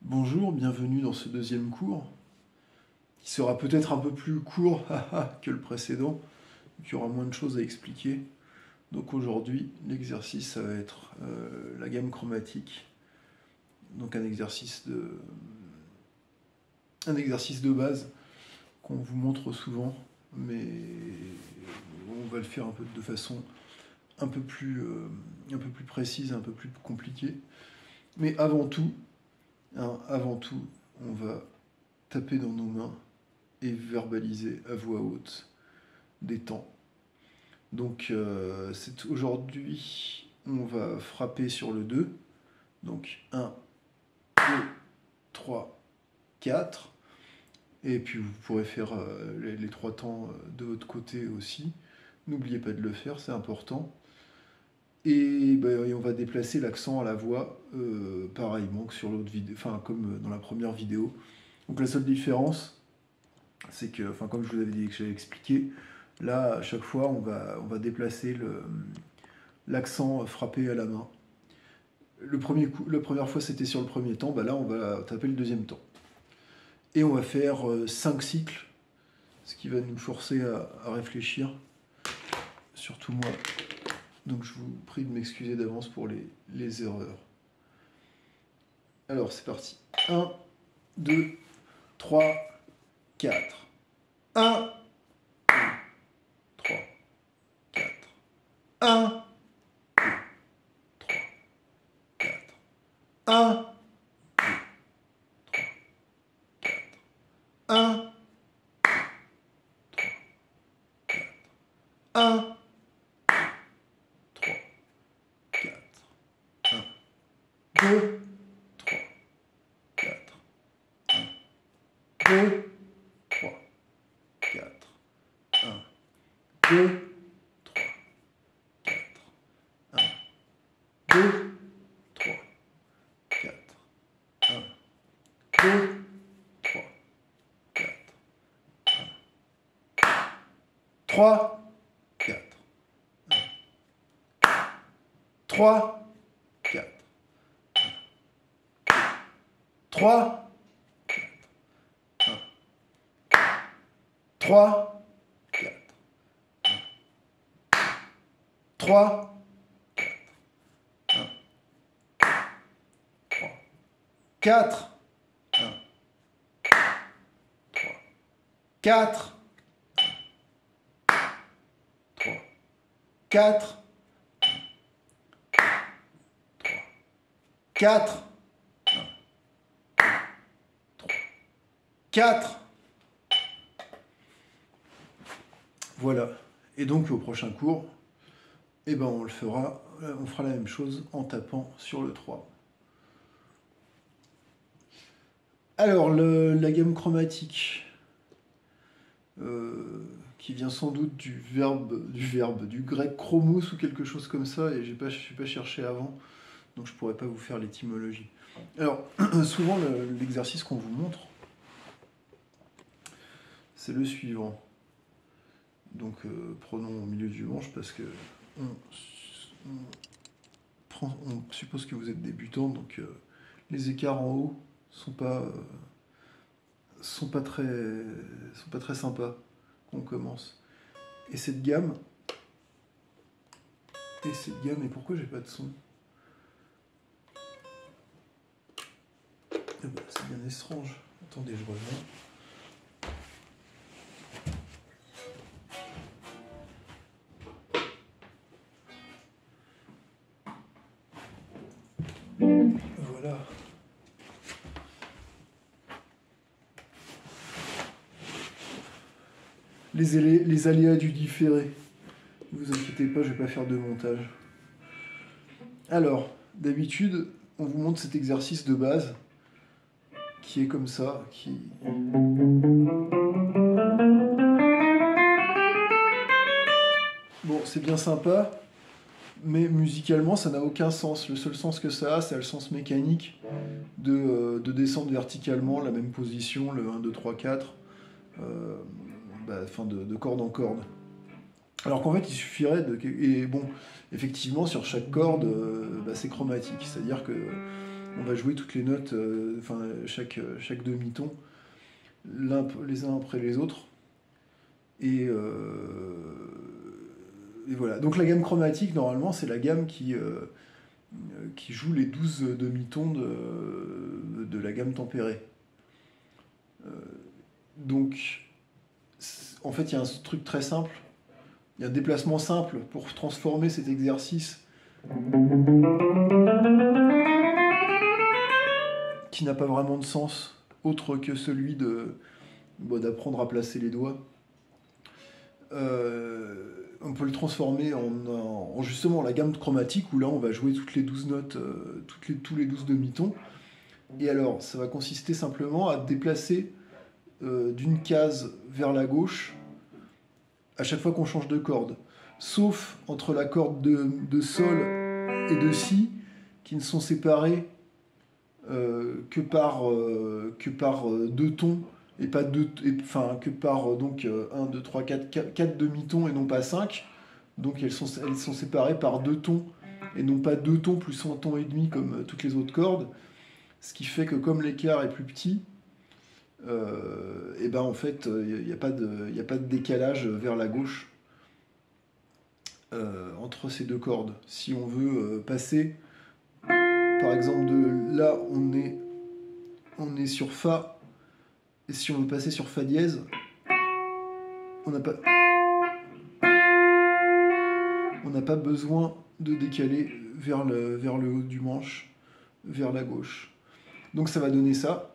Bonjour, bienvenue dans ce deuxième cours, qui sera peut-être un peu plus court que le précédent, qui aura moins de choses à expliquer. Donc aujourd'hui, l'exercice, ça va être la gamme chromatique, donc un exercice de base qu'on vous montre souvent, mais on va le faire un peu de façon un peu plus précise, un peu plus compliquée. Mais avant tout, on va taper dans nos mains et verbaliser à voix haute des temps. Donc aujourd'hui, on va frapper sur le 2. Donc 1, 2, 3, 4. Et puis vous pourrez faire les 3 temps de votre côté aussi. N'oubliez pas de le faire, c'est important. Et on va déplacer l'accent à la voix pareillement que sur l'autre vidéo, enfin comme dans la première vidéo. Donc la seule différence, c'est que, comme je vous avais dit que j'avais expliqué, là à chaque fois on va déplacer l'accent frappé à la main. La première fois c'était sur le premier temps, là on va taper le deuxième temps. Et on va faire 5 cycles, ce qui va nous forcer à réfléchir, surtout moi. Donc je vous prie de m'excuser d'avance pour les erreurs. Alors c'est parti. 1, 2, 3, 4. 1, 2, 3, 4. 1, 2, 3, 4. 1, 2, 3, 4. 1, 2, 3, 4. 1, 2, 3, 4, 1, 2, 3, 4, 1, 2, 3, 4, 1, 2, 3, 4, 1, 2, 3, 4, 1, 3, 4, 1, 3, 4. 3, 4, 1, 3, 4, 1, 3, 4, 1, 3, 4, 1, 3, 4, 3, 4, 3, 4, 4. Voilà. Et donc au prochain cours, on fera la même chose en tapant sur le 3. Alors la gamme chromatique, qui vient sans doute du grec chromos ou quelque chose comme ça, et je n'ai pas cherché avant, donc je ne pourrais pas vous faire l'étymologie. Alors souvent l'exercice qu'on vous montre, c'est le suivant. Donc prenons au milieu du manche parce que on suppose que vous êtes débutant, donc les écarts en haut sont pas très sympas quand on commence. Et cette gamme, et pourquoi j'ai pas de son? C'est bien étrange. Attendez, je reviens. Voilà. Les aléas du différé. Ne vous inquiétez pas, je ne vais pas faire de montage. Alors, d'habitude, on vous montre cet exercice de base, qui est comme ça, Bon, c'est bien sympa, mais musicalement, ça n'a aucun sens. Le seul sens que ça a, c'est le sens mécanique de descendre verticalement, la même position, le 1, 2, 3, 4, de corde en corde. Alors qu'en fait, il suffirait et bon, effectivement, sur chaque corde, c'est chromatique. C'est-à-dire que on va jouer toutes les notes, enfin chaque demi-ton, les uns après les autres. Et voilà. Donc la gamme chromatique, normalement, c'est la gamme qui joue les 12 demi-tons de la gamme tempérée. Donc, en fait, il y a un truc très simple. Il y a un déplacement simple pour transformer cet exercice qui n'a pas vraiment de sens, autre que celui d'apprendre à placer les doigts. On peut le transformer en justement la gamme chromatique, où là on va jouer toutes les 12 notes, tous les 12 demi-tons. Et alors, ça va consister simplement à déplacer d'une case vers la gauche à chaque fois qu'on change de corde. Sauf entre la corde de sol et de si, qui ne sont séparés que par 2 tons, et pas que par 1, 2, 3, 4 demi-tons et non pas 5. Donc elles sont séparées par 2 tons et non pas 2 tons plus 1 ton et demi comme toutes les autres cordes. Ce qui fait que comme l'écart est plus petit, et ben en fait il n'y a pas de décalage vers la gauche entre ces deux cordes. Si on veut passer par exemple de là, on est sur Fa, et si on veut passer sur Fa dièse, on n'a pas besoin de décaler vers le haut du manche, vers la gauche. Donc ça va donner ça.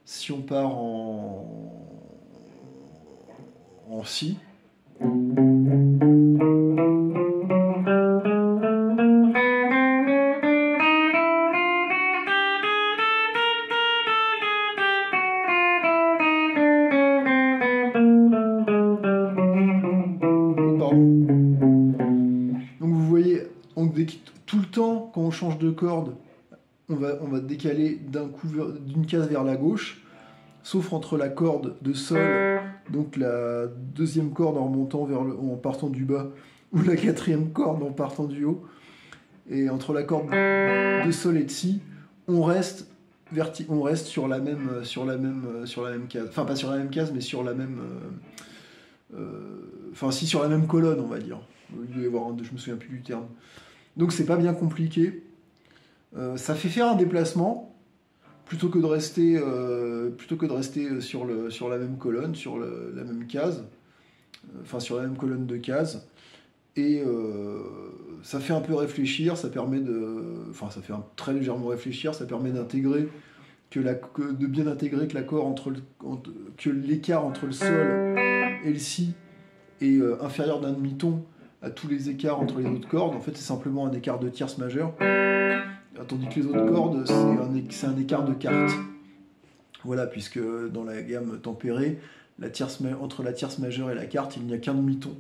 Si on part en Si, tout le temps, quand on change de corde, on va décaler d'une case vers la gauche, sauf entre la corde de sol, donc la deuxième corde en remontant en partant du bas, ou la quatrième corde en partant du haut, et entre la corde de sol et de si, on reste sur la même case, enfin pas sur la même case, mais sur la même, sur la même colonne, on va dire. Il doit y avoir je me souviens plus du terme. Donc c'est pas bien compliqué. Ça fait faire un déplacement plutôt que de rester sur la même colonne, sur la même case, sur la même colonne de cases. Et ça fait un peu réfléchir, ça fait très légèrement réfléchir, ça permet d'intégrer de bien intégrer que que l'écart entre le sol et le si est inférieur d'un demi-ton à tous les écarts entre les autres cordes. En fait, c'est simplement un écart de tierce majeure, tandis que les autres cordes, c'est un écart de quarte. Voilà, puisque dans la gamme tempérée, entre la tierce majeure et la quarte, il n'y a qu'un demi-ton.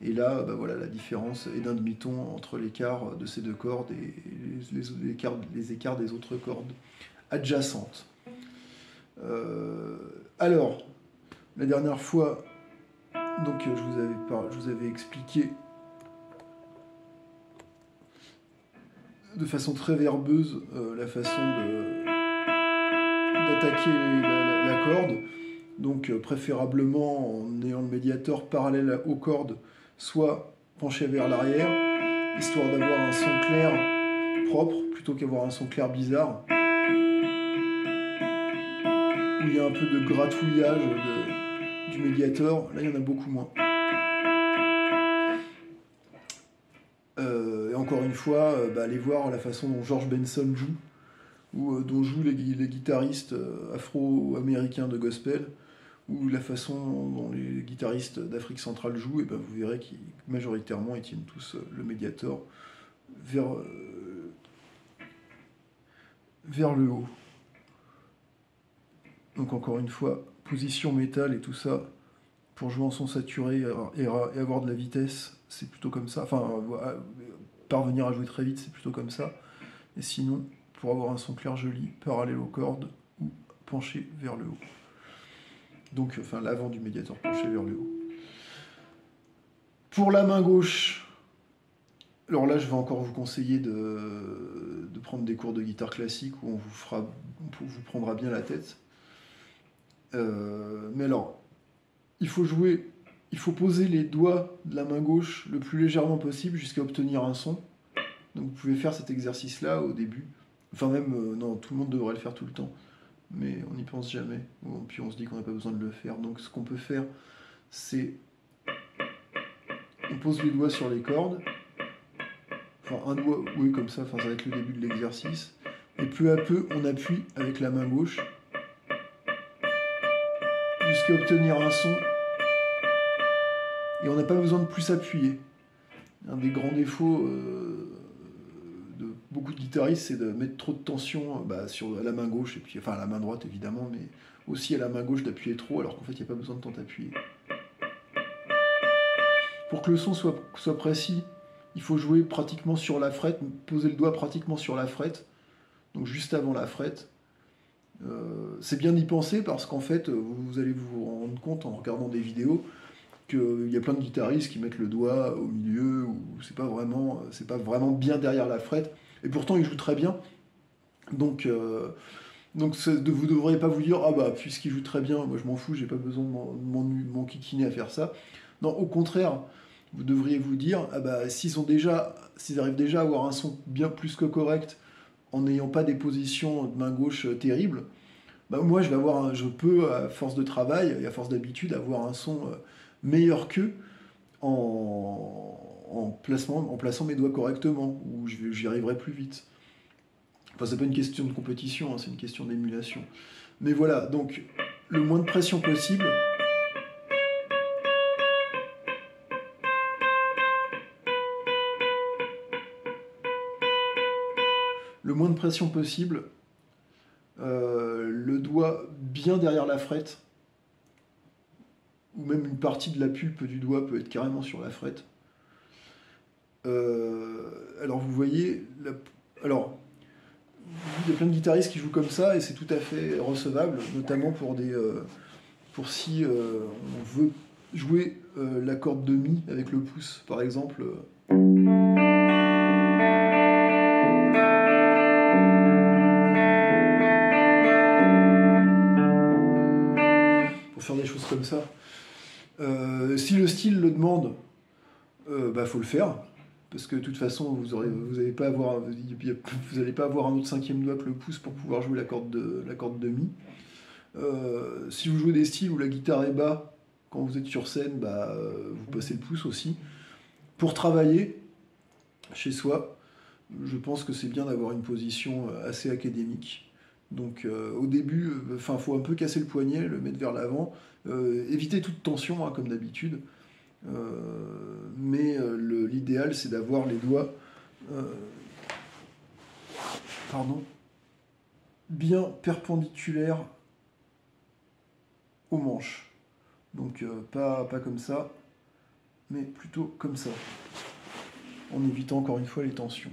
Et là, voilà, la différence est d'un demi-ton entre l'écart de ces deux cordes et les écarts des autres cordes adjacentes. Alors, la dernière fois, donc je vous avais expliqué de façon très verbeuse la façon d'attaquer la corde. Donc préférablement en ayant le médiator parallèle aux cordes, soit penché vers l'arrière, histoire d'avoir un son clair propre, plutôt qu'avoir un son clair bizarre, où il y a un peu de gratouillage du médiator. Là, il y en a beaucoup moins. Et encore une fois, allez voir la façon dont George Benson joue, ou dont jouent les guitaristes afro-américains de gospel, ou la façon dont les guitaristes d'Afrique centrale jouent, et vous verrez qu'ils majoritairement ils tiennent tous le médiator vers le haut. Donc encore une fois, position métal et tout ça, pour jouer en son saturé et avoir de la vitesse, c'est plutôt comme ça. Enfin, parvenir à jouer très vite, c'est plutôt comme ça. Et sinon, pour avoir un son clair joli, parallèle aux cordes ou penché vers le haut. Donc, l'avant du médiator penché vers le haut. Pour la main gauche, Alors là, je vais encore vous conseiller de prendre des cours de guitare classique où on vous prendra bien la tête. Mais alors, il faut poser les doigts de la main gauche le plus légèrement possible jusqu'à obtenir un son. Donc vous pouvez faire cet exercice-là au début. Enfin même, non, tout le monde devrait le faire tout le temps. Mais on n'y pense jamais. Puis on se dit qu'on n'a pas besoin de le faire. Donc ce qu'on peut faire, c'est... On pose les doigts sur les cordes. Enfin un doigt, oui comme ça, enfin, ça va être le début de l'exercice. Et peu à peu, on appuie avec la main gauche jusqu'à obtenir un son. Et on n'a pas besoin de plus appuyer. Un des grands défauts de beaucoup de guitaristes, c'est de mettre trop de tension sur la main gauche, et puis, enfin à la main droite évidemment, mais aussi à la main gauche d'appuyer trop, alors qu'en fait il n'y a pas besoin de tant appuyer. Pour que le son soit précis, il faut jouer pratiquement sur la frette, poser le doigt pratiquement sur la frette, donc juste avant la frette. C'est bien d'y penser parce qu'en fait, vous allez vous rendre compte en regardant des vidéos qu'il y a plein de guitaristes qui mettent le doigt au milieu, ou c'est pas vraiment bien derrière la frette, et pourtant ils jouent très bien. Donc vous ne devriez pas vous dire, ah bah puisqu'ils jouent très bien, moi je m'en fous, j'ai pas besoin de m'enquiquiner à faire ça. Non, au contraire, vous devriez vous dire, ah bah s'ils arrivent déjà à avoir un son bien plus que correct, en n'ayant pas des positions de main gauche terribles, bah moi je peux, à force de travail et à force d'habitude, avoir un son meilleur qu'eux en plaçant mes doigts correctement, où j'y arriverai plus vite. Enfin, c'est pas une question de compétition, hein, c'est une question d'émulation. Mais voilà, donc le moins de pression possible. Le moins de pression possible. Le doigt bien derrière la frette, ou même une partie de la pulpe du doigt peut être carrément sur la frette. Alors vous voyez, alors il y a plein de guitaristes qui jouent comme ça et c'est tout à fait recevable, notamment pour si on veut jouer la corde de mi avec le pouce, par exemple. Pour faire des choses comme ça. Si le style le demande, faut le faire. Parce que de toute façon, vous n'allez pas avoir un autre cinquième doigt que le pouce pour pouvoir jouer la corde de mi. Si vous jouez des styles où la guitare est bas, quand vous êtes sur scène, vous passez le pouce aussi. Pour travailler chez soi, je pense que c'est bien d'avoir une position assez académique. Donc au début, faut un peu casser le poignet, le mettre vers l'avant, éviter toute tension, hein, comme d'habitude. Mais l'idéal c'est d'avoir les doigts bien perpendiculaires aux manches. Donc pas comme ça, mais plutôt comme ça, en évitant encore une fois les tensions.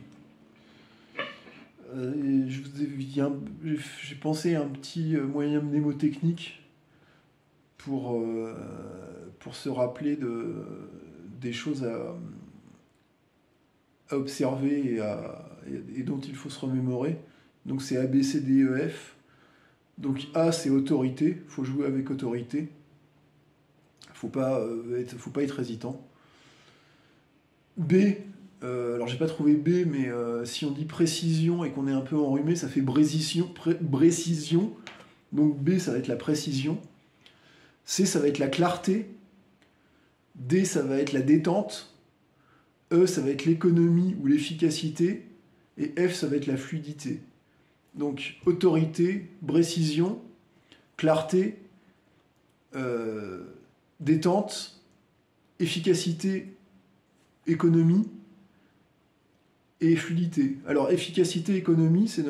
J'ai pensé à un petit moyen mnémotechnique pour se rappeler des choses à observer et dont il faut se remémorer. Donc c'est A, B, C, D, E, F. Donc A, c'est autorité, il faut jouer avec autorité. Faut pas être hésitant. B, alors j'ai pas trouvé B, mais si on dit précision et qu'on est un peu enrhumé, ça fait brécision. Donc B, ça va être la précision. C, ça va être la clarté. D, ça va être la détente. E, ça va être l'économie ou l'efficacité. Et F, ça va être la fluidité. Donc autorité, précision, clarté, détente, efficacité, économie et fluidité. Alors efficacité, économie, c'est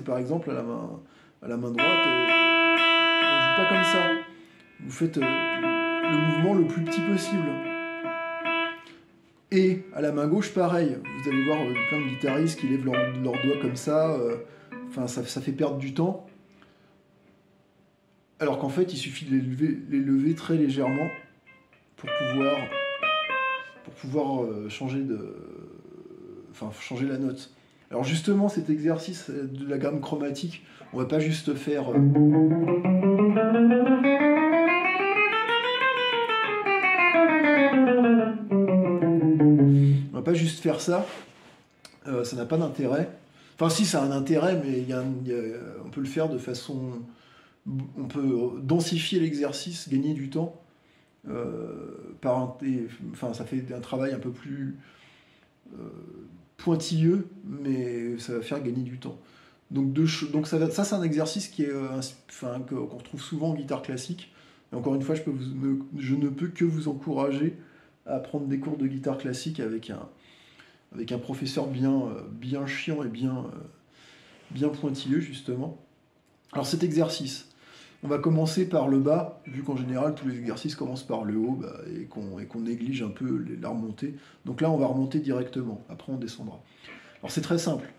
par exemple à la main droite, on ne joue pas comme ça. Vous faites le mouvement le plus petit possible. Et à la main gauche, pareil. Vous allez voir plein de guitaristes qui lèvent leurs doigts comme ça. Ça fait perdre du temps. Alors qu'en fait, il suffit de les lever très légèrement pour pouvoir changer enfin, changer la note. Alors justement, cet exercice de la gamme chromatique, on va pas juste faire... On va pas juste faire ça, ça n'a pas d'intérêt. Enfin si, ça a un intérêt, mais on peut le faire de façon... On peut densifier l'exercice, gagner du temps, enfin ça fait un travail un peu plus pointilleux, mais ça va faire gagner du temps. Donc ça c'est un exercice qui est, qu'on retrouve souvent en guitare classique. Et encore une fois, je ne peux que vous encourager à prendre des cours de guitare classique avec un professeur bien chiant et bien pointilleux, justement. Alors cet exercice, on va commencer par le bas, vu qu'en général tous les exercices commencent par le haut, et qu'on néglige un peu la remontée. Donc là, on va remonter directement, après on descendra. Alors c'est très simple.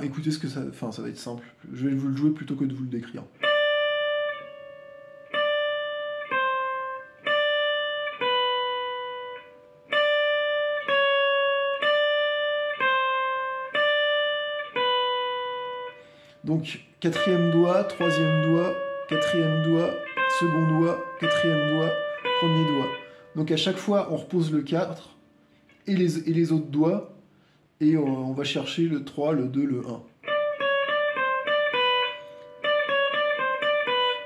Écoutez ce que ça va être simple. Je vais vous le jouer plutôt que de vous le décrire. Donc, quatrième doigt, troisième doigt, quatrième doigt, second doigt, quatrième doigt, premier doigt. Donc à chaque fois, on repose le 4 et les autres doigts, et on va chercher le 3, le 2, le 1.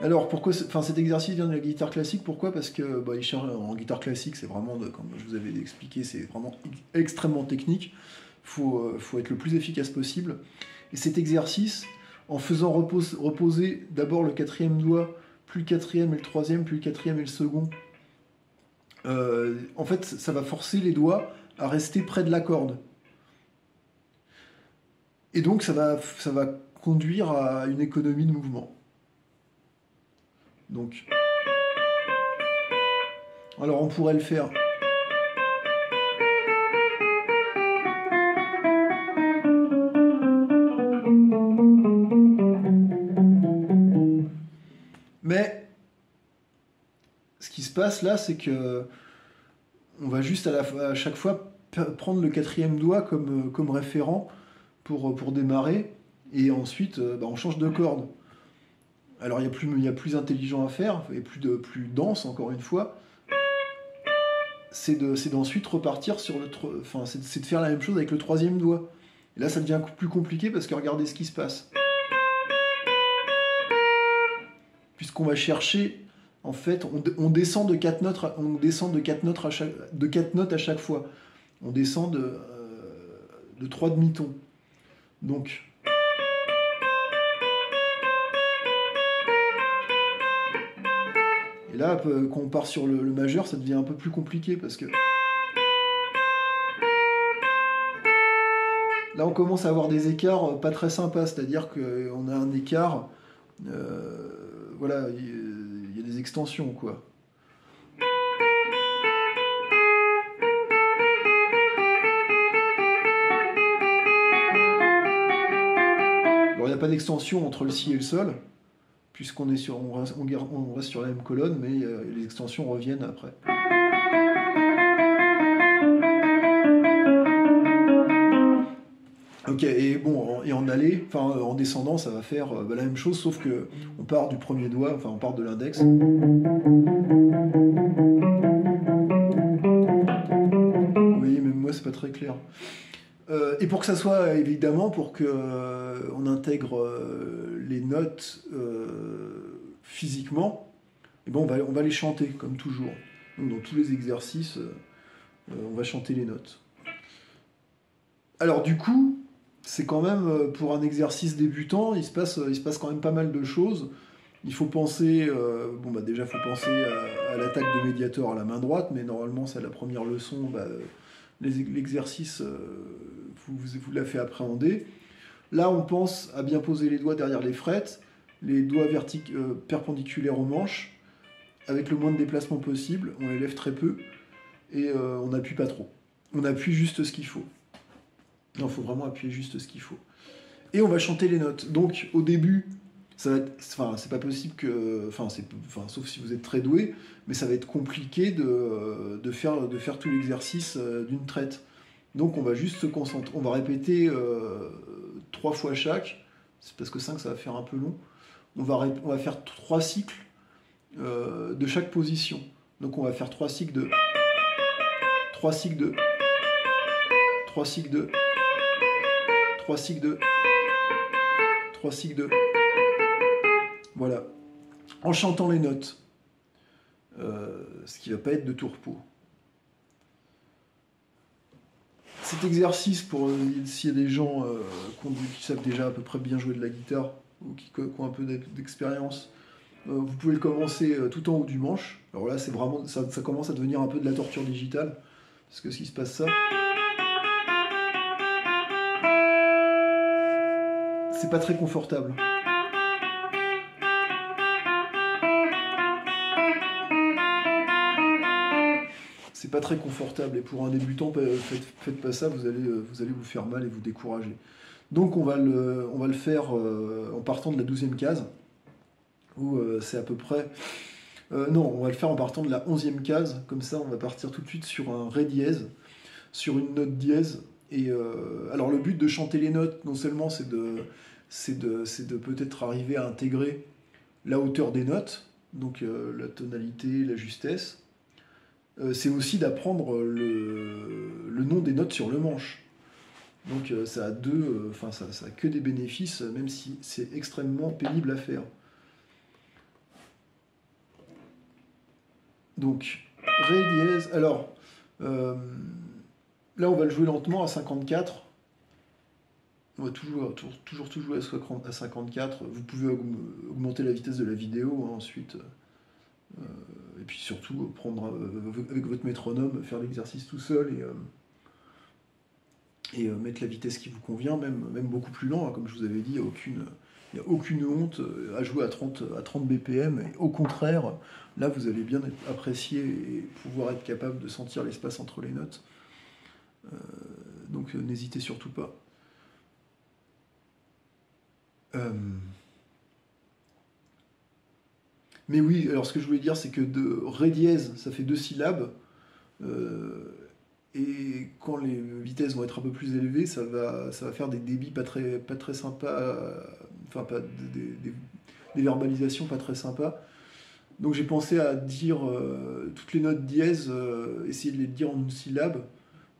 Alors, pourquoi cet exercice vient de la guitare classique? Pourquoi? Parce que en guitare classique, c'est vraiment, comme je vous avais expliqué, c'est vraiment extrêmement technique. Faut être le plus efficace possible. Et cet exercice, en faisant reposer d'abord le quatrième doigt, puis le quatrième et le troisième, puis le quatrième et le second, en fait, ça va forcer les doigts à rester près de la corde. Et donc, ça va conduire à une économie de mouvement. Donc, alors on pourrait le faire. Mais ce qui se passe là, c'est que on va juste à chaque fois prendre le quatrième doigt comme référent pour démarrer, et ensuite on change de corde. Alors il y a plus intelligent à faire, et plus dense encore une fois. C'est d'ensuite repartir sur c'est de faire la même chose avec le troisième doigt. Et là ça devient plus compliqué parce que regardez ce qui se passe. Puisqu'on va chercher, en fait, on descend de 4 notes, à chaque fois. On descend de 3 demi-tons. Donc, et là, quand on part sur le majeur, ça devient un peu plus compliqué parce que là, on commence à avoir des écarts pas très sympas, c'est-à-dire qu'on a un écart, voilà, il y a des extensions, quoi. Alors, il n'y a pas d'extension entre le si et le sol, puisqu'on est on reste sur la même colonne, mais les extensions reviennent après. Ok, et bon, et en descendant, ça va faire la même chose, sauf que on part du premier doigt, enfin on part de l'index. Oui, même moi c'est pas très clair. Et pour que ça soit, évidemment, pour que on intègre les notes physiquement, et bon, on va les chanter, comme toujours. Donc, dans tous les exercices, on va chanter les notes. Alors du coup, c'est quand même, pour un exercice débutant, il se passe quand même pas mal de choses. Il faut penser, déjà il faut penser à l'attaque de médiator à la main droite, mais normalement c'est la première leçon, l'exercice, vous l'a fait appréhender. Là on pense à bien poser les doigts derrière les frettes, les doigts perpendiculaires aux manches, avec le moins de déplacement possible, on les lève très peu, et on n'appuie pas trop. On appuie juste ce qu'il faut. Non, il faut vraiment appuyer juste ce qu'il faut. Et on va chanter les notes. Donc, au début, ça va être, enfin, c'est pas possible que, sauf si vous êtes très doué, mais ça va être compliqué de faire tout l'exercice d'une traite. Donc on va juste se concentrer, on va répéter 3 fois chaque, c'est parce que 5 ça va faire un peu long. On va faire 3 cycles de chaque position. Donc on va faire 3 cycles de 3 cycles de 3 cycles de 3 cycles de 3 cycles de, voilà, en chantant les notes, ce qui va pas être de tout repos. Cet exercice, pour s'il y a des gens qui savent déjà à peu près bien jouer de la guitare ou qui ont un peu d'expérience, vous pouvez le commencer tout en haut du manche. Alors là, c'est vraiment, ça commence à devenir un peu de la torture digitale, parce que ce qui se passe, ça, c'est pas très confortable. C'est pas très confortable, et pour un débutant, faites pas ça, vous allez vous faire mal et vous décourager. Donc on va le faire en partant de la 12e case, où c'est à peu près... non, on va le faire en partant de la 11e case, comme ça on va partir tout de suite sur un Ré dièse, sur une note dièse. Et alors le but de chanter les notes, non seulement c'est de peut-être arriver à intégrer la hauteur des notes, donc la tonalité, la justesse, c'est aussi d'apprendre le nom des notes sur le manche. Donc ça a ça a que des bénéfices, même si c'est extrêmement pénible à faire. Donc, Ré dièse. Alors, là on va le jouer lentement à 54. On va toujours jouer à 54. Vous pouvez augmenter la vitesse de la vidéo ensuite. Et puis surtout, prendre avec votre métronome, faire l'exercice tout seul et mettre la vitesse qui vous convient, même beaucoup plus lent. Hein, comme je vous avais dit, il n'y a aucune honte à jouer à 30 BPM. Et au contraire, là, vous allez bien apprécier et pouvoir être capable de sentir l'espace entre les notes. Donc n'hésitez surtout pas. Mais oui, alors ce que je voulais dire, c'est que de Ré dièse, ça fait 2 syllabes. Et quand les vitesses vont être un peu plus élevées, ça va faire des débits pas très sympas, des verbalisations pas très sympas. Donc j'ai pensé à dire toutes les notes dièse, essayer de les dire en une syllabe.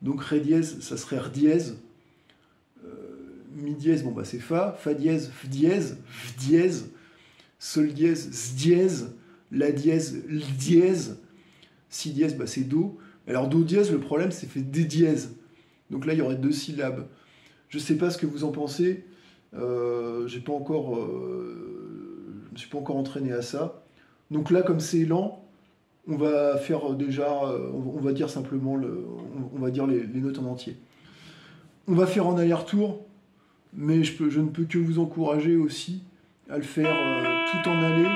Donc Ré dièse, ça serait R dièse. Mi dièse, bon bah c'est Fa dièse, F dièse, F dièse, Sol dièse, S dièse, La dièse, L dièse, Si dièse, bah c'est Do. Alors Do dièse, le problème c'est fait D dièse. Donc là il y aurait 2 syllabes. Je sais pas ce que vous en pensez. Je me suis pas encore entraîné à ça. Donc là comme c'est lent, on va faire déjà, on va dire simplement on va dire les notes en entier. On va faire en aller-retour, mais je ne peux que vous encourager aussi à le faire tout en aller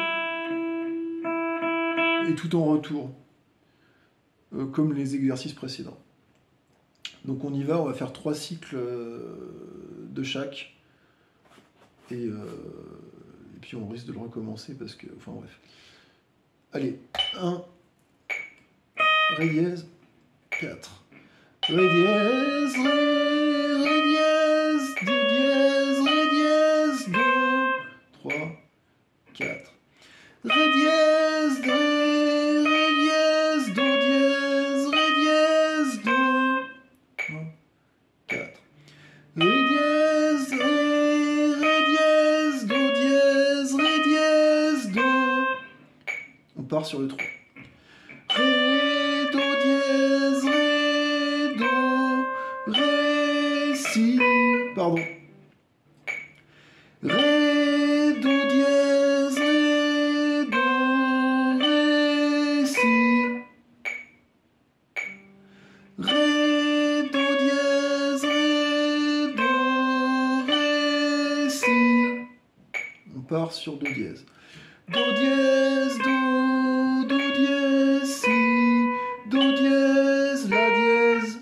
et tout en retour, comme les exercices précédents. Donc on y va, on va faire 3 cycles de chaque, et puis on risque de le recommencer parce que, enfin bref. Allez, 1, Ré dièse, 4, Ré dièse, Ré dièse, Do dièse, Ré dièse, Do, 3, 4, Ré dièse, Ré dièse, Do dièse, Ré dièse, Do, 1, 4, Ré dièse, Ré dièse, Do dièse, Ré dièse, Do. On part sur le 3. Ré, Do dièse, Ré, Do, Ré, Si, pardon. Ré, Do dièse, Ré, Do, Ré, Si. Ré, Do dièse, Ré, Do, Ré, Si. On part sur Do dièse. Do dièse, Do dièse, Si, Do dièse, La dièse,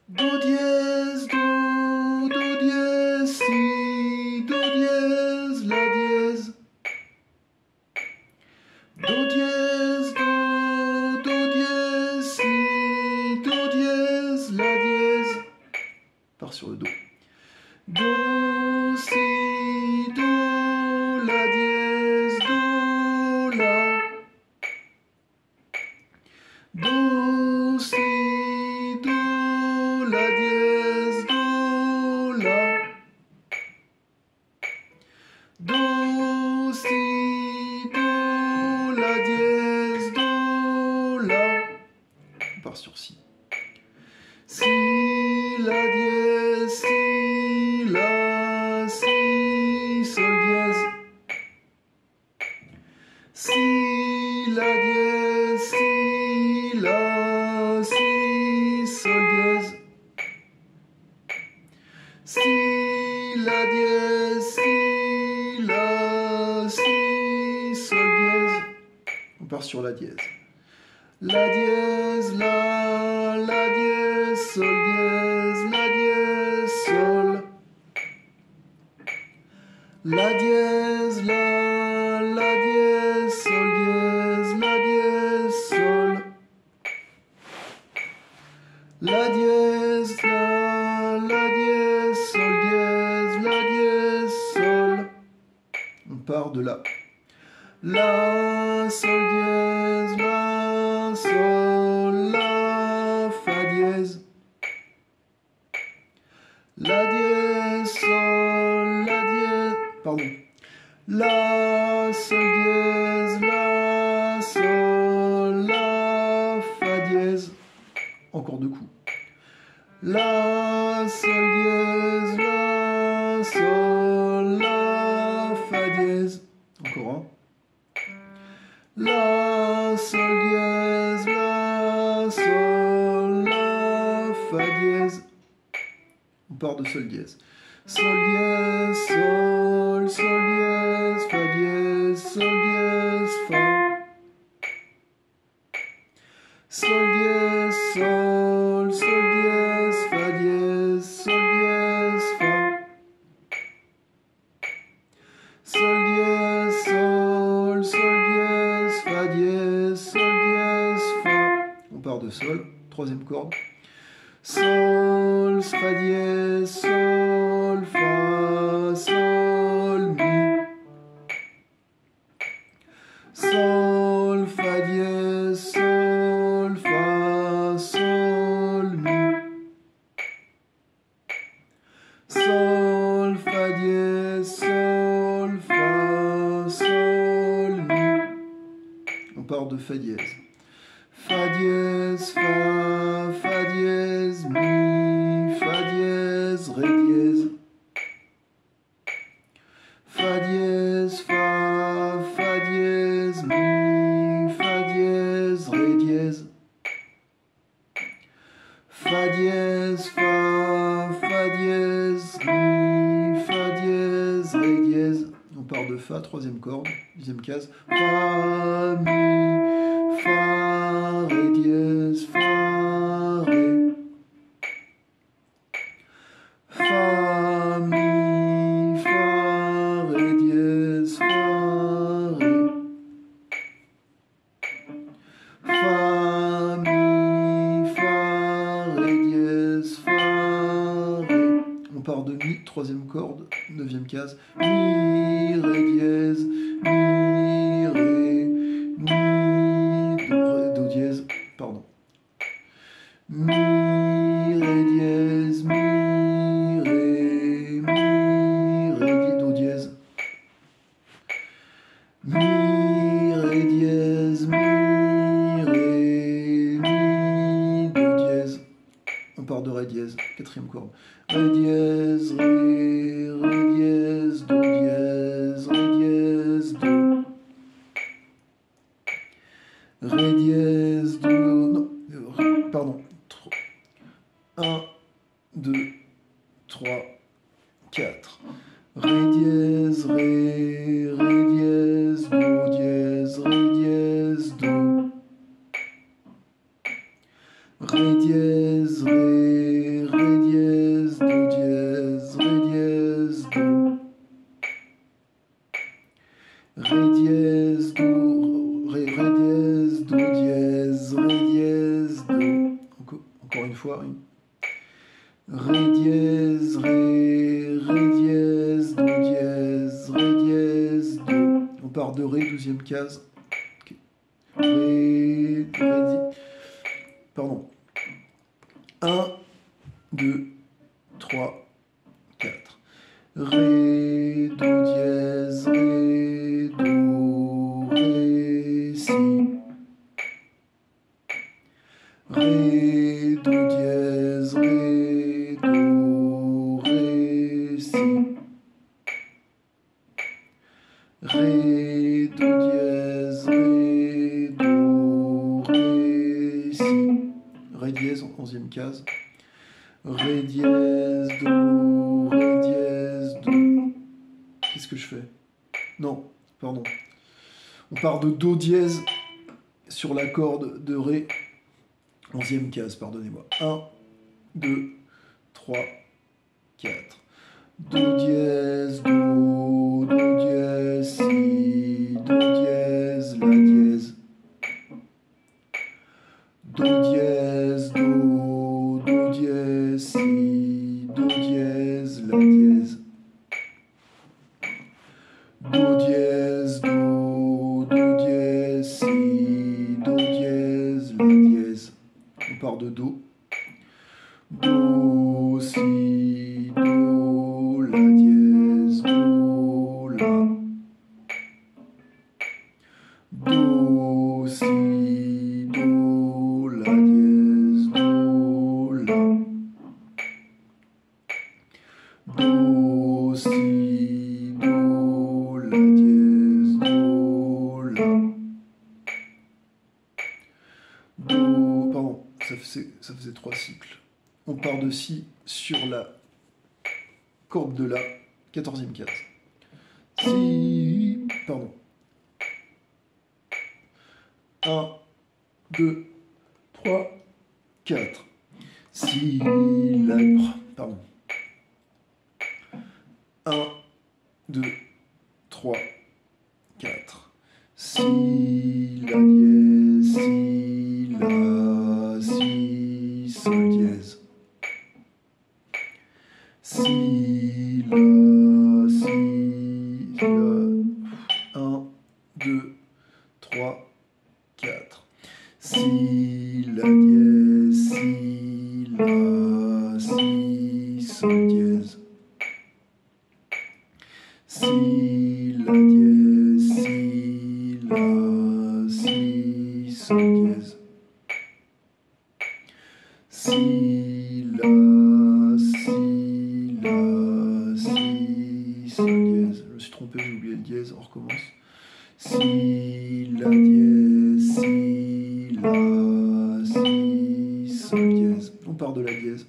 Do dièse, Do dièse, Si, Do dièse, la dièse, si, la, si, sol dièse. Si, la dièse, si, la, si, sol dièse. On part sur la dièse. La dièse, la dièse, sol dièse, la dièse, sol. La dièse, la dièse, sol dièse, la dièse, sol. La dièse, la dièse, sol dièse, la dièse, sol. On part de là. La, sol dièse, la, sol, la, fa dièse. La dièse, sol, la dièse, pardon. La, sol dièse, la, sol, la, fa dièse. Encore deux coups. La, sol dièse, la, sol, la, fa dièse. Encore un. La, sol dièse, la, sol, la, fa dièse. On part de sol dièse. Sol dièse, sol, sol dièse, fa dièse, sol dièse, fa. Sol dièse, sol, sol dièse, fa dièse, sol dièse, fa. Sol dièse, sol, sol dièse, fa dièse, sol dièse, fa. On part de sol, troisième corde. Sol, fa dièse, sol, fa, sol, mi. Sol, fa dièse, sol, fa, sol, mi. Sol, fa dièse, sol, fa, sol, mi. On part de fa dièse. Fa dièse, fa dièse, mi, fa dièse, ré dièse. Fa dièse, fa dièse, mi, fa dièse, ré dièse. Fa dièse, fa dièse, mi, fa dièse, ré dièse. On part de fa, troisième corde, deuxième case. Fa, mi, fa, ré dièse, fa, ré. Fa, mi, fa, ré dièse, fa, ré. Fa, mi, fa, ré dièse, fa, ré. On part de mi, troisième corde, neuvième case. Mi, ré dièse, mi, ré, mi, do dièse, pardon. Mi, ré dièse, mi, ré, do dièse. Mi, ré dièse, mi, ré, mi, do dièse. On part de ré dièse, quatrième corde. Ré dièse, ré dièse, do dièse, ré dièse, do. Ré dièse, do, non, pardon. 1, 2, 3, 4. Ré dièse, ré dièse, do dièse, ré dièse, do. Ré dièse, ré dièse, do dièse, ré dièse, do. Ré dièse, do, ré dièse, do dièse, ré dièse, do. Encore une fois, une. Ré dièse, ré dièse, do dièse, ré dièse, do. On part de ré, douzième case. Okay. Ré, pardon. 1, 2, 3, 4. Ré, do dièse, ré, do, ré, si. Ré, do dièse, ré, do, ré, si. Ré, do dièse, ré, fais? Non, pardon. On part de Do dièse sur la corde de Ré. 11e case, pardonnez-moi. 1, 2, 3, 4. Do dièse, Do, Do dièse, Si, Do dièse, La dièse. Do dièse, Do, Do dièse, Si, Do dièse, La dièse. Do dièse, Do, Do dièse, Si, Do dièse, La dièse. On part de Do. Do, Si, Do, La dièse, Do, La. Do, Si, Do, La dièse, Do, La. Do, Si, Do, La dièse, Do, La. Do, pardon, ça faisait 3 cycles. On part de Si sur la corde de La, 14e case. Si, pardon. 1, 2, 3, 4. Si, La, pardon. 1, 2, 3, 4. Si, La dièse, Si, La, Si, Sol dièse. Si, La, Si, La. 1, 2, 3, 4. Si, La dièse, Si, La, Si, Sol dièse. Si, La dièse, Si, La, Si, Sol dièse. Si, La, Si, La, Si, Sol dièse. Je me suis trompé, j'ai oublié le dièse, on recommence. Si, La dièse, Si, La, Si, Sol dièse. On part de la dièse.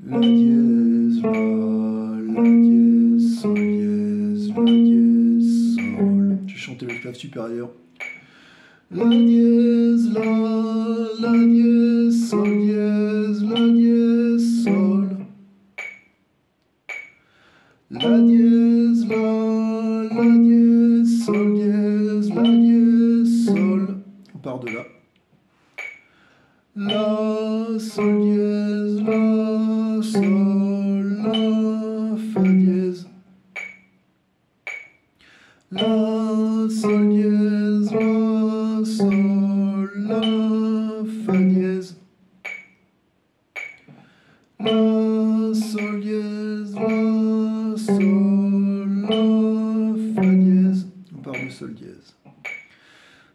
La dièse, La dièse, Sol dièse, La dièse, Sol. Je vais chanter l'octave supérieure. La dièse, La dièse, Sol dièse, La dièse, Sol. La dièse, La dièse, Sol dièse, La dièse, Sol. On part de là. La, Sol dièse, La, Sol, La, Fa dièse. La, Sol dièse, La, Sol, La, Fa dièse. La, Sol dièse, La, Sol, La, Fa dièse. On part de Sol dièse.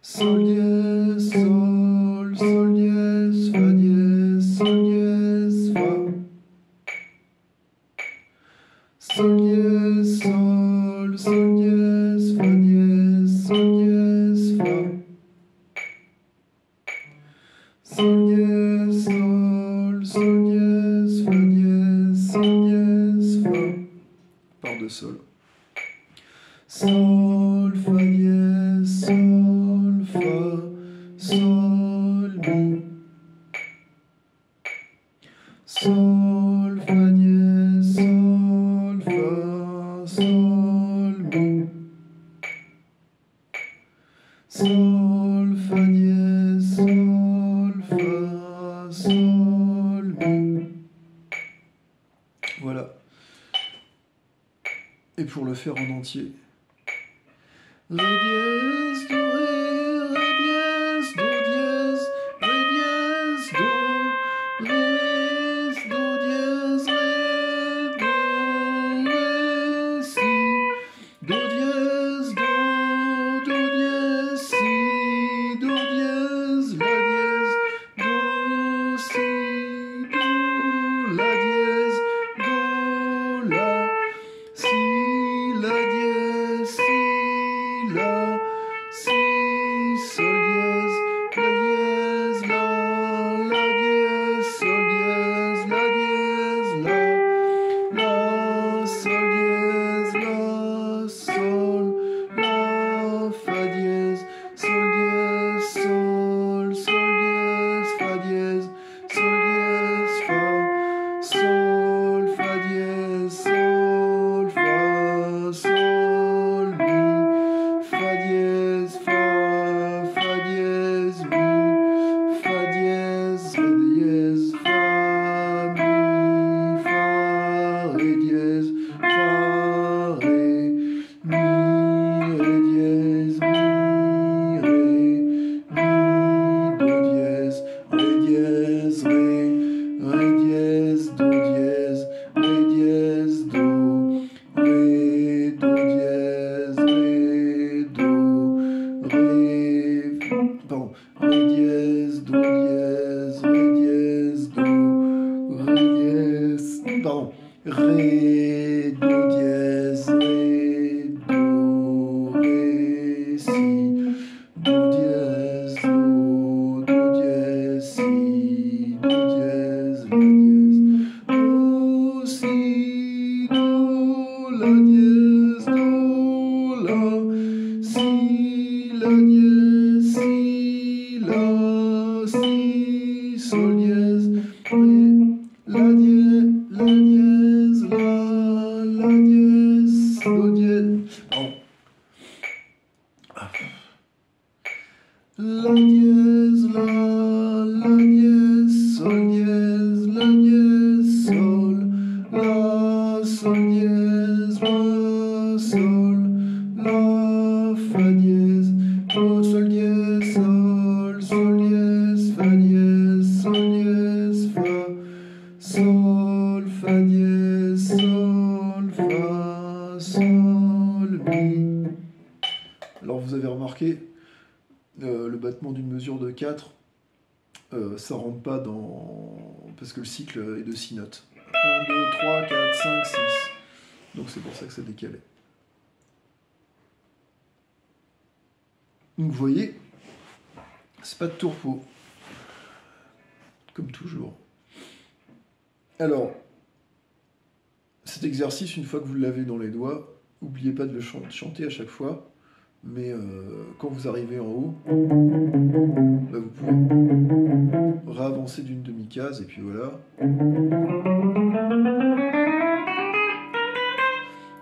Sol dièse, Sol, Sol dièse, Fa dièse, Sol dièse, Fa. Sol dièse, Sol, Sol dièse, Fa dièse, Sol dièse, Fa. Sol dièse, Sol, Sol dièse, Fa dièse, Sol dièse, Fa. Part de Sol. Sol, Fa dièse, Sol, Fa, Sol, Mi. Sol, Fa dièse, Sol, Fa, Sol, Mi. Sol, Fa dièse, Sol, Fa, Sol, Mi. Voilà. Et pour le faire en entier. Ré dièse, Do, Ré dièse, Do dièse, Ré dièse, Do, Ré, Do dièse, Ré, Do, Ré, Si, Do dièse, Do dièse, Si, Do dièse, La dièse, Do, Si, Do, La dièse, Do, La, Si, La dièse, Si, La, Si, dièse, do, ré, do dièse, ré, do, ré, pardon, ré dièse, do dièse, ré dièse, do, ré dièse, pardon, ré, do dièse, ré, do, ré, si, do dièse, do dièse, si, do dièse, la dièse, do, si, do, la dièse, do, la, si, la dièse, si, la, si, sol dièse, ré, la dièse, la dièse, do dièse, pardon. La dièse, la dièse, sol dièse, la dièse, sol, la, sol dièse, la, sol, la, fa dièse, do, sol dièse, sol dièse, fa dièse, sol dièse, fa, fa dièse, sol, fa, sol, mi. Alors vous avez remarqué, le battement d'une mesure de 4, ça rentre pas dans... parce que le cycle est de 6 notes. 1, 2, 3, 4, 5, 6. Donc c'est pour ça que ça décalait. Donc vous voyez, c'est pas de tourpeau. Comme toujours. Alors, cet exercice, une fois que vous l'avez dans les doigts, n'oubliez pas de le chanter à chaque fois. Mais quand vous arrivez en haut, bah, vous pouvez réavancer d'une demi-case, et puis voilà.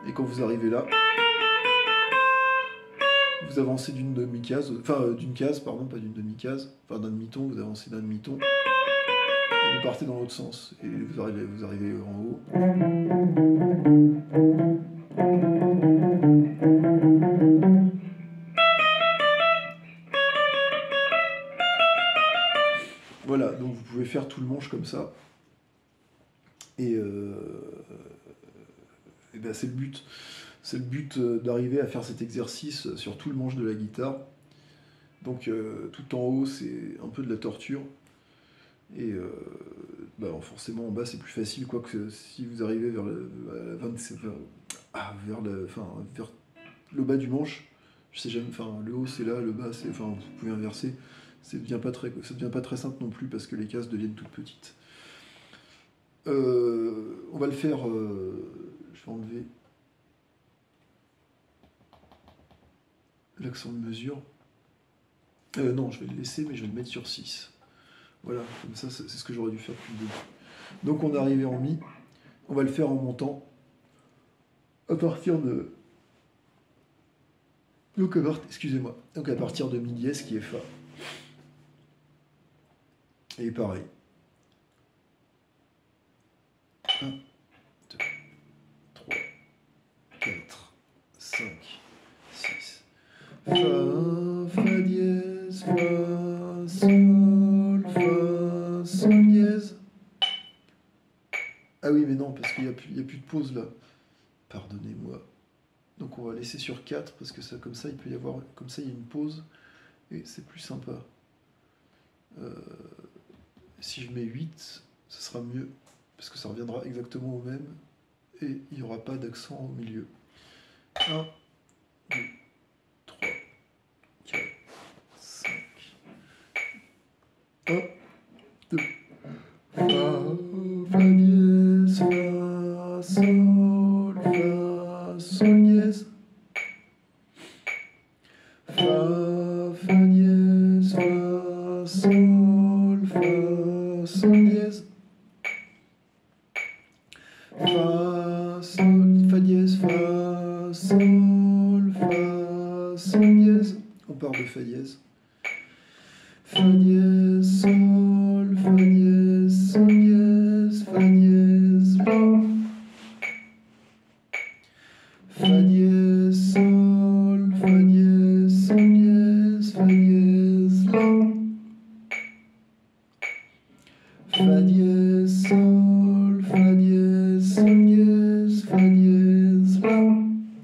Et quand vous arrivez là, vous avancez d'une demi-case, enfin d'une case, pardon, pas d'une demi-case, enfin d'un demi-ton, vous avancez d'un demi-ton, et vous partez dans l'autre sens, et vous arrivez en haut. Voilà, donc vous pouvez faire tout le manche comme ça. Et ben c'est le but. C'est le but d'arriver à faire cet exercice sur tout le manche de la guitare. Donc tout en haut, c'est un peu de la torture. Et ben, forcément en bas, c'est plus facile, quoique si vous arrivez vers vers le bas du manche, je sais jamais, enfin le haut c'est là, le bas c'est, enfin vous pouvez inverser. Ça devient pas très simple non plus parce que les cases deviennent toutes petites. On va le faire. Je vais enlever l'accent de mesure. Non, je vais le laisser, mais je vais le mettre sur 6. Voilà, comme ça, c'est ce que j'aurais dû faire depuis le début. Donc on est arrivé en Mi. On va le faire en montant à partir de. Donc, excusez-moi. Donc à partir de Mi dièse qui est Fa. Et pareil. 1, 2, 3, 4, 5, 6. Fa, Fa dièse, Fa, Sol dièse. Ah oui, mais non, parce qu'il n'y a plus de pause là. Pardonnez-moi. Donc on va laisser sur 4, parce que ça, comme ça, il peut y avoir. Comme ça, il y a une pause. Et c'est plus sympa. Si je mets 8, ce sera mieux, parce que ça reviendra exactement au même, et il n'y aura pas d'accent au milieu. 1, 2, 3, 4, 5. 1, 2. Fa, Fa dièse, Fa, Sol dièse. Fa dièse, Fa, Sol dièse. Fa dièse, Fa, Sol dièse. On part de Fa dièse. Fa dièse, Sol dièse, Fa dièse, La. Fa dièse, Sol dièse, Fa dièse, La. Fa dièse, Sol dièse, dièse, fa dièse, la.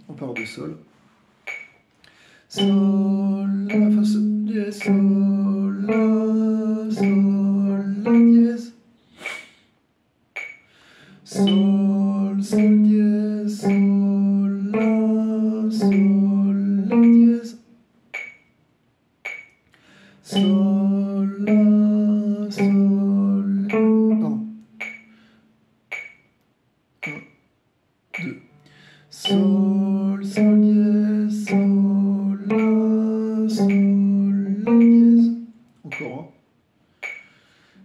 On part de sol. Sol, la, fa, sol, dièse, sol, la dièse. Sol, sol, dièse, sol, la dièse. Sol, la, sol, pardon. 1, 2. Sol, sol, dièse, sol, la dièse. Encore un.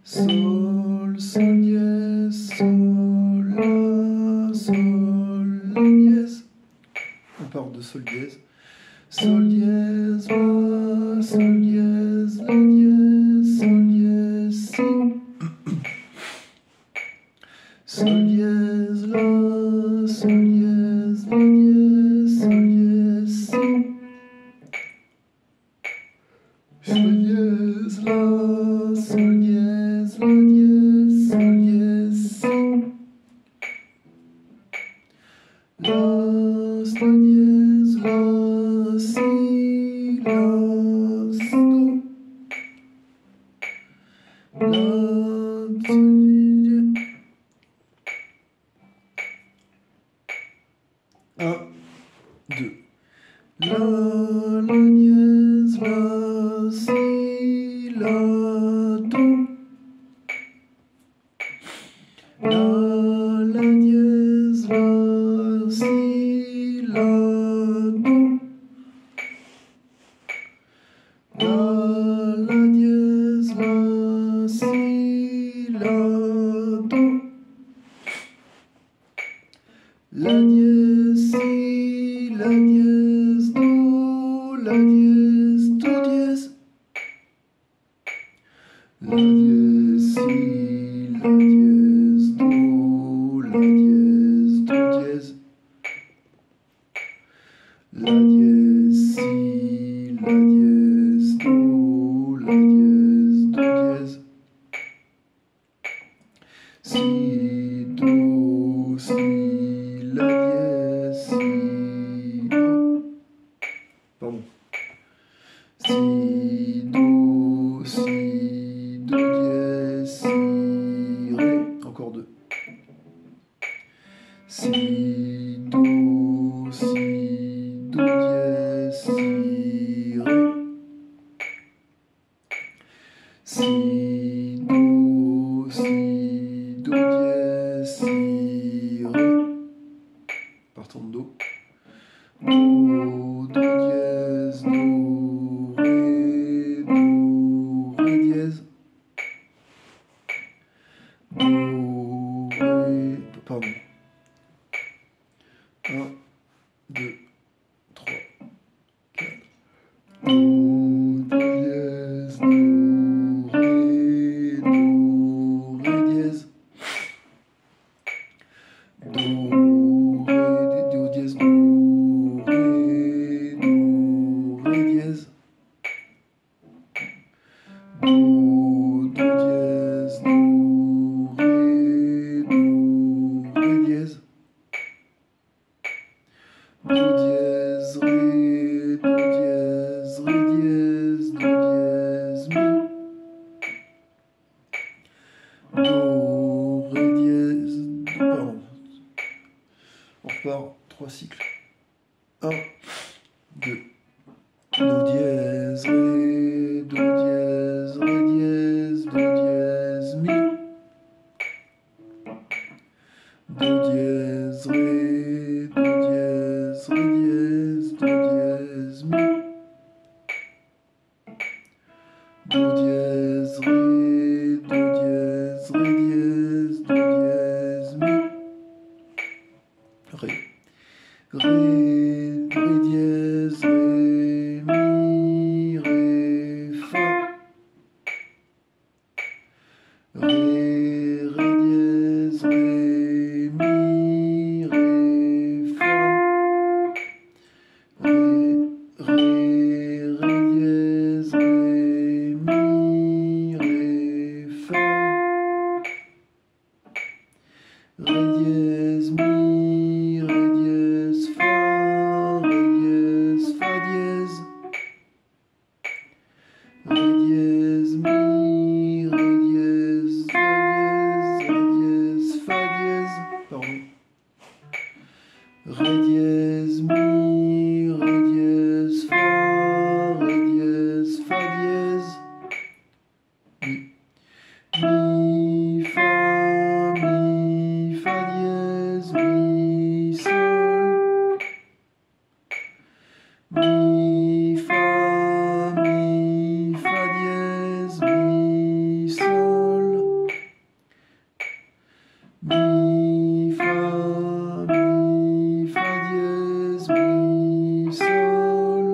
Sol, sol, dièse, sol, la dièse. On part de sol dièse. Sol dièse, la, sol dièse, la dièse, sol dièse, si. Sol dièse, la, sol dièse, la dièse, sol dièse, si. Sol dièse, la, sol dièse, la dièse, sol dièse, si. La, sol dièse, la, si, la, do. La, si, 1, 2. La dièse, la, si, la, do. La dièse, la, si, la, do. La dièse, la, si, la, do. La dièse, si, la dièse, do, la dièse, do dièse. La dièse, si, la dièse, do, la dièse, do dièse. La dièse, si, la dièse, do, la dièse, do dièse. Si, do, si, la dièse, si, do. Pardon. Si, do, dièse, si, ré. Encore 2. Si, do, dièse, si, ré. Si, do, dièse, si, ré. Partons de do. Do, dièse, do, ré dièse. Do, ré, pardon. 1, 2, 3, 4. Do, dièse, do, ré dièse. Do, dièse, do, ré dièse. Do, dièse, do, ré dièse. Do dièse, ré, do dièse, ré dièse, do dièse, mi. Do, ré dièse, pardon. On repart 3 cycles. 1, 2. Do dièse, ré, do dièse, ré dièse, do dièse, mi. Do dièse, ré, do dièse, ré dièse, do dièse, mi. Do dièse, ré, do dièse, ré dièse, do dièse, mi. Ré, dièse, ré, mi, ré, fa. Ré, dièse, ré, mi, ré, fa. Ré, dièse, ré, mi, ré, fa. Ré dièse, mi, Ré dièse, mi, Ré dièse, fa, Ré dièse, fa dièse, mi, mi, fa dièse, mi, sol, mi, fa dièse, mi, sol, mi, fa dièse, mi, sol,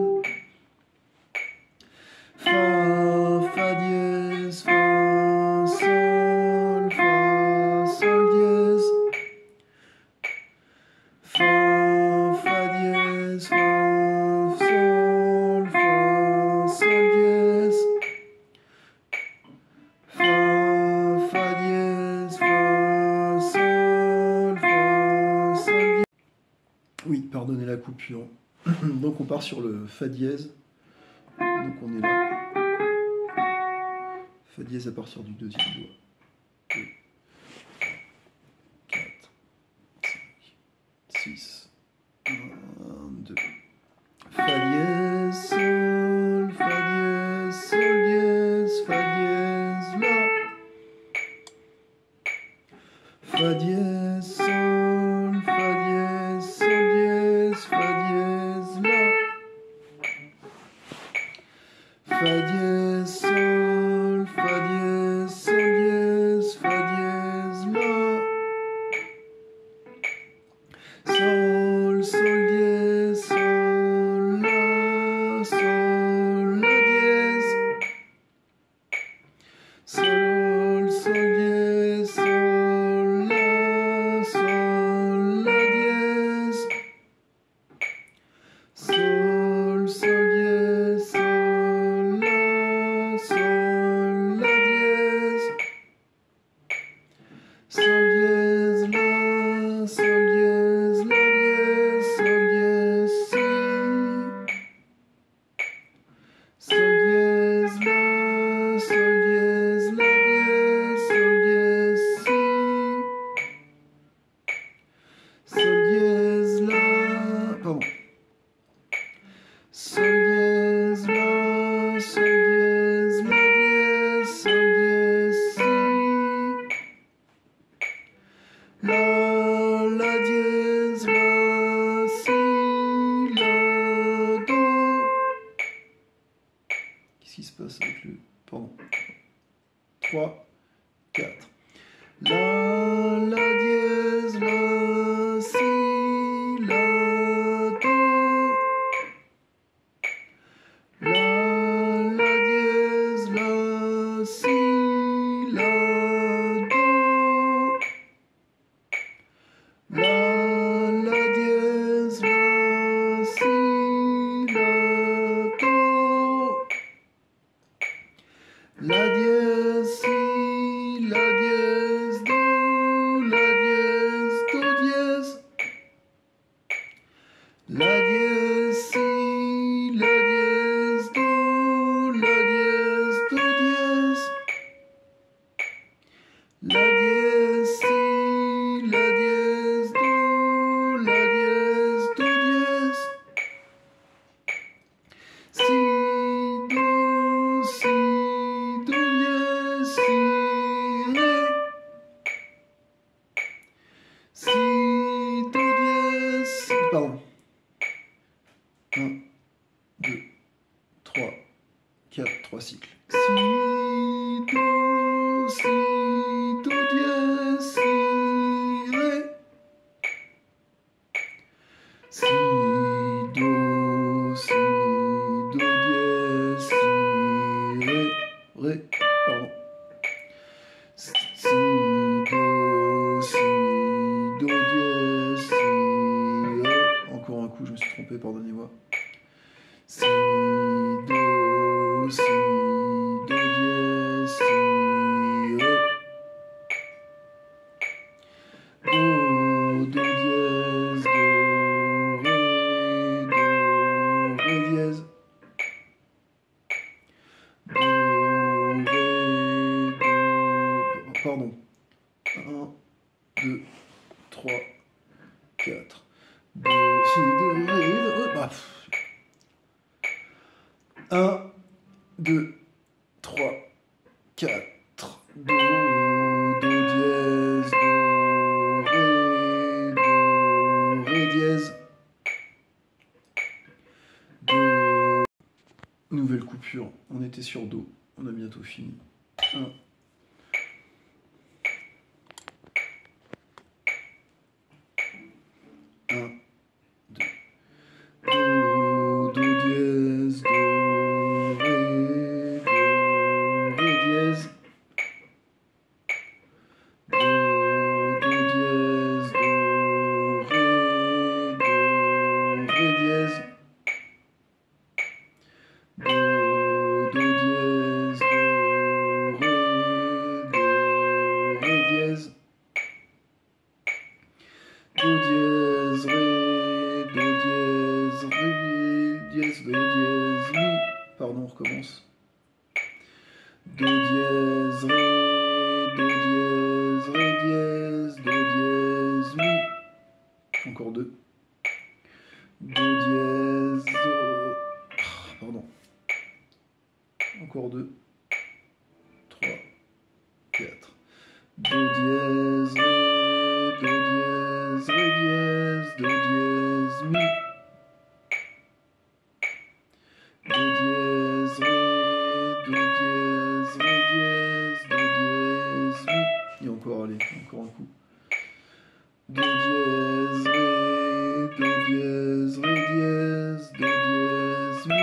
fa dièse, fa, sol dièse, fa dièse, fa, sol dièse, fa dièse, fa, sol dièse. Oui, pardonnez la coupure. Donc on part sur le fa dièse. Donc on est là. Fa dièse à partir du deuxième doigt. 2, 4, 5, 6, 1, 2. Fa dièse, sol, fa dièse, sol dièse, fa dièse, la. Fa dièse, sol, fa dièse, sol dièse, fa dièse, la. Fa dièse, sol, fa dièse, sol dièse, fa dièse, la. Sol, sol dièse, sol, la, dièse. Sol, sol dièse, sol, la, dièse. Sol, sol dièse, sol, la, dièse. Sol dièse, la, dièse, sol dièse, si. Sol dièse, la, dièse, sol dièse, si. Sol dièse, la, pardon. Sol dièse, la, dièse, sol dièse, si. La dièse, la, si, la, do. Qu'est-ce qui se passe avec le... Pardon. 3, 4. La dièse, la, si, la, do. La dièse, la, si, la, do. La dièse, la, si, la, do. La dièse, si, la dièse, do, la dièse, do dièse. La dièse, si, la dièse, do, la dièse, do dièse. La dièse, si, la dièse, do, la dièse, do dièse. Si, do, dièse, si, ré. Si, do dièse, si, pardon. 1, 2, 3, 4, 3 cycles. Si, do dièse, si, ré. Si, do dièse, si, ré, pardon. Si, do dièse, si, ré. Encore un coup, je me suis trompé, pardonnez-moi. Si, do dièse, si, ré. Do dièse, do, ré. do, si, do, ré, do, bah. 1, 2, 3, 4, do dièse, do, ré dièse, do. Nouvelle coupure, on était sur do, on a bientôt fini. 1, 1, 2, do dièse, do, ré dièse, do dièse, do, ré dièse, do dièse, ré dièse, do dièse, ré dièse, do dièse, mi. Pardon, on recommence. Do dièse, ré dièse, do dièse, mi. Encore 2. Do dièse, pardon. Encore 2. 3, 4. Do dièse, ré dièse, do dièse, mi. Do dièse, ré dièse, do dièse, mi. Et encore, allez, encore un coup. Do dièse, dièse, do dièse, mi.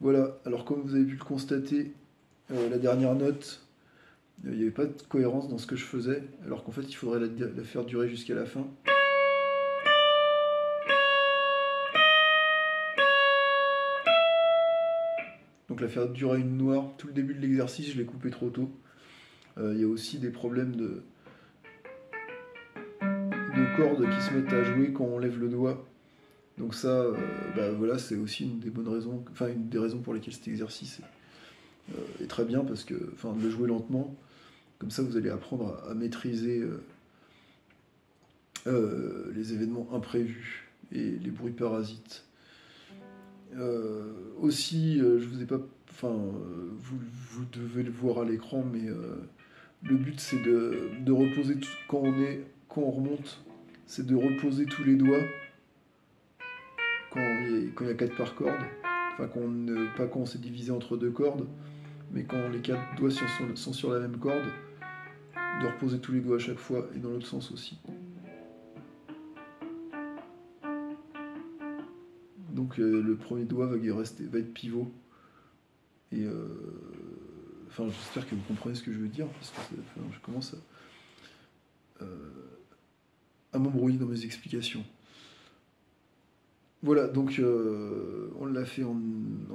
Voilà, alors comme vous avez pu le constater, la dernière note, il n'y avait pas de cohérence dans ce que je faisais, alors qu'en fait il faudrait la faire durer jusqu'à la fin. Donc la faire durer une noire, tout le début de l'exercice je l'ai coupé trop tôt. Il y a aussi des problèmes de cordes qui se mettent à jouer quand on lève le doigt. Donc ça, voilà, c'est aussi une des bonnes raisons, enfin une des raisons pour lesquelles cet exercice est très bien, parce que, enfin, de le jouer lentement, comme ça vous allez apprendre à maîtriser les événements imprévus et les bruits parasites. Aussi, je vous ai pas, enfin, vous devez le voir à l'écran, mais le but c'est de reposer quand on remonte, c'est de reposer tous les doigts quand il y a 4 par corde, enfin pas quand on s'est divisé entre 2 cordes, mais quand les 4 doigts sont sur la même corde, de reposer tous les doigts à chaque fois, et dans l'autre sens aussi. Donc le premier doigt va être pivot, et enfin j'espère que vous comprenez ce que je veux dire, parce que je commence à m'embrouiller dans mes explications. Voilà, donc on l'a fait en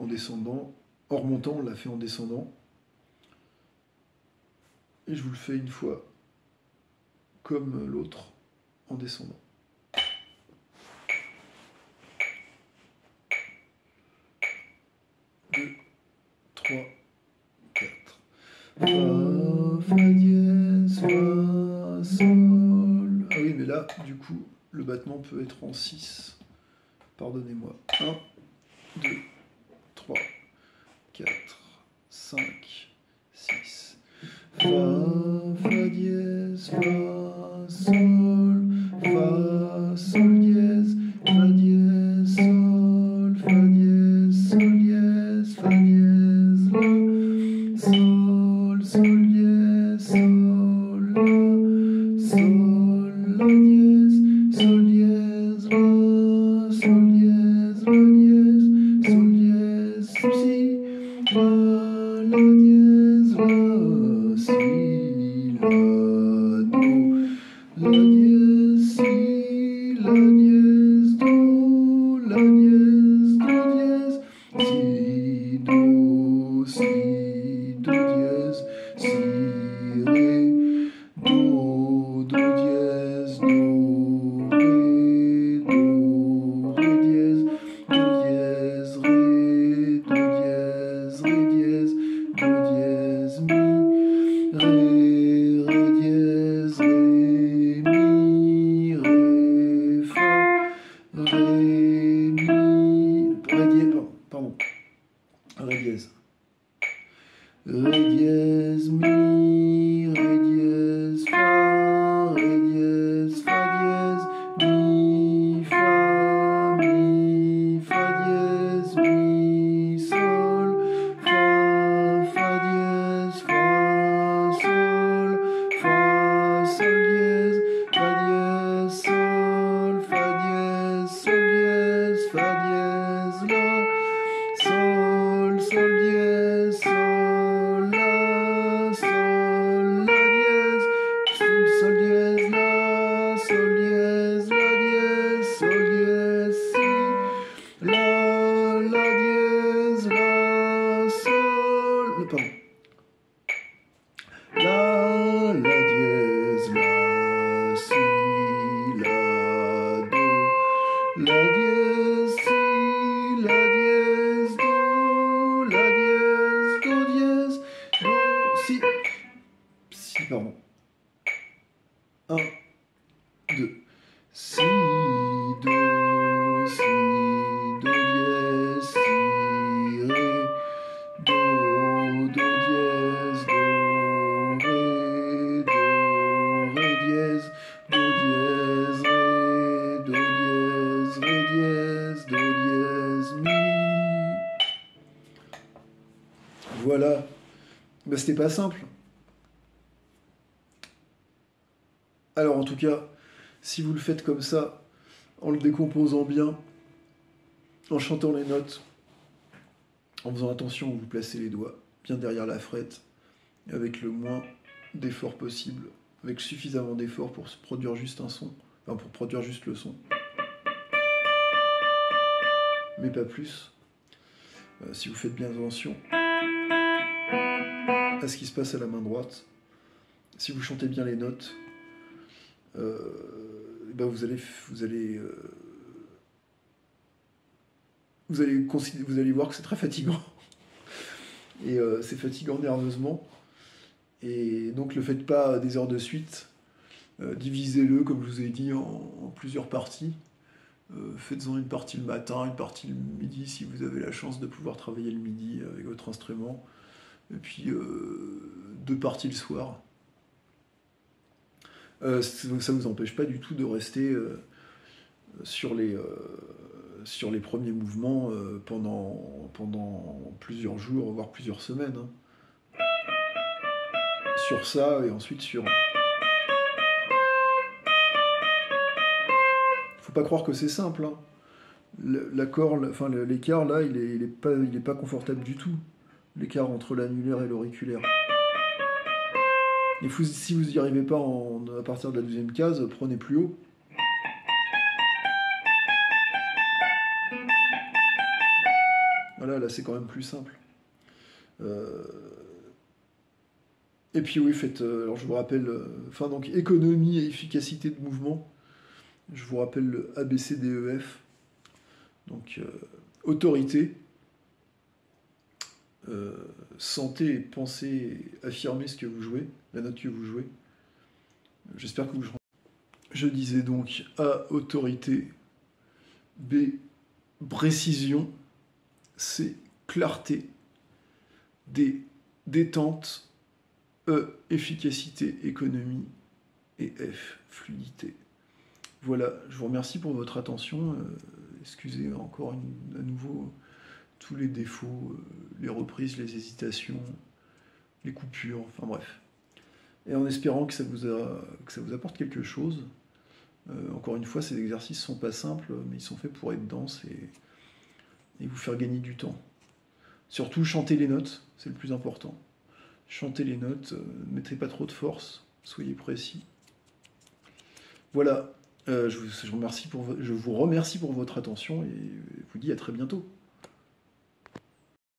descendant, en remontant, on l'a fait en descendant. Et je vous le fais une fois comme l'autre en descendant. Deux, 3, 4. Fa dièse, fa, sol. Ah oui, mais là, du coup, le battement peut être en 6. Pardonnez-moi. 1, 2, 3, 4, 5, 6. Fa dièse, fa, sol, dièse, fa dièse, sol, dièse, fa dièse, la, sol, dièse, sol, la dièse, dièse, la, dièse, dièse, si, la dièse, la, si, la, do, la dièse, si, la dièse, do, la dièse, do dièse, si, ré, do dièse, do, ré dièse, ré, do dièse, mi, ré dièse, mi, 2. Si, do, dièse, si, ré, do dièse, ré dièse, do dièse, ré dièse, do dièse, mi. Voilà. Ben, c'était pas simple. Alors en tout cas, si vous le faites comme ça, en le décomposant bien, en chantant les notes, en faisant attention où vous placez les doigts, bien derrière la frette, avec le moins d'effort possible, avec suffisamment d'effort pour se produire juste un son, enfin pour produire juste le son, mais pas plus. Si vous faites bien attention à ce qui se passe à la main droite, si vous chantez bien les notes, ben vous allez voir que c'est très fatigant. Et c'est fatigant nerveusement. Et donc le faites pas des heures de suite. Divisez-le, comme je vous ai dit, en plusieurs parties. Faites-en une partie le matin, une partie le midi, si vous avez la chance de pouvoir travailler le midi avec votre instrument. Et puis 2 parties le soir. Ça ne vous empêche pas du tout de rester sur les premiers mouvements pendant plusieurs jours, voire plusieurs semaines. Hein. Sur ça, et ensuite sur... Faut pas croire que c'est simple. Hein. L'écart, là, il est pas confortable du tout. L'écart entre l'annulaire et l'auriculaire. Et si vous n'y arrivez pas à partir de la 12e case, prenez plus haut. Voilà, là c'est quand même plus simple. Et puis oui, faites. Alors je vous rappelle, donc économie et efficacité de mouvement. Je vous rappelle le ABCDEF. Donc autorité, sentez, pensez, affirmez ce que vous jouez, la note que vous jouez. J'espère que vous jouerez. Je disais donc A, autorité, B, précision, C, clarté, D, détente, E, efficacité, économie, et F, fluidité. Voilà, je vous remercie pour votre attention. Excusez encore à nouveau tous les défauts, les reprises, les hésitations, les coupures, enfin bref. Et en espérant que ça vous apporte quelque chose. Encore une fois, ces exercices sont pas simples, mais ils sont faits pour être denses et vous faire gagner du temps. Surtout, chantez les notes, c'est le plus important. Chantez les notes, ne mettez pas trop de force, soyez précis. Voilà, je vous remercie pour votre attention et vous dis à très bientôt.